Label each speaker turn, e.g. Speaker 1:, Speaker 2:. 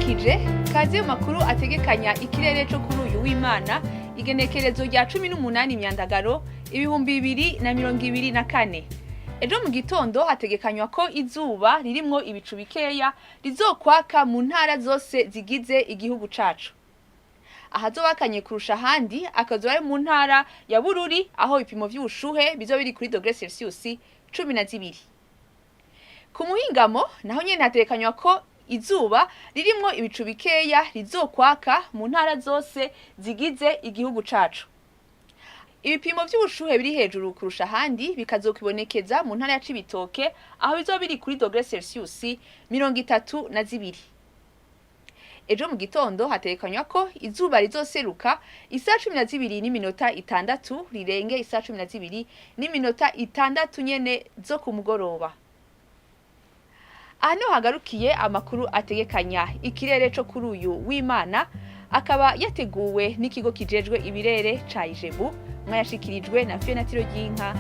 Speaker 1: ndabaramukije kaze mu makuru ategekanya ikirere cyo kuri uyu w'Imana igenekerezo rya 18 myandagaro 2024. Ejo mu gitondo hategekanywa ko izuba ririmwo ibicu bikeya rizokwaka mu ntara zose zigize igihugu cacu. Ahazobakanye kurusha handi akazoba ari mu ntara ya Bururi aho ibipimo vy'ubushuhe bizo biri kuri °C 12. Ku muhingamo naho nyene hategekanywa ko izuba ririmwo ibicu bikeya rizokwaka mu ntara zose zigize igihugu cacu. Ibipimo vy'ubushuhe biri hejuru kurusha handi bikazokibonekeza mu ntara ya Cibitoke aho bizo biri kuri °C 32. Ejo mu gitondo hategekanywa ko izuba rizoseruka isaha 12:06 rirenge isaha 12:06 nyene zo ku mugoroba. Ano hagarukiye amakuru ategekanya ikirere cyo kuri uyu w'Imana akaba yateguwe n'ikigo kijejwe ibirere ca Ijebu mwayashikirijwe na Fenatiro y'inka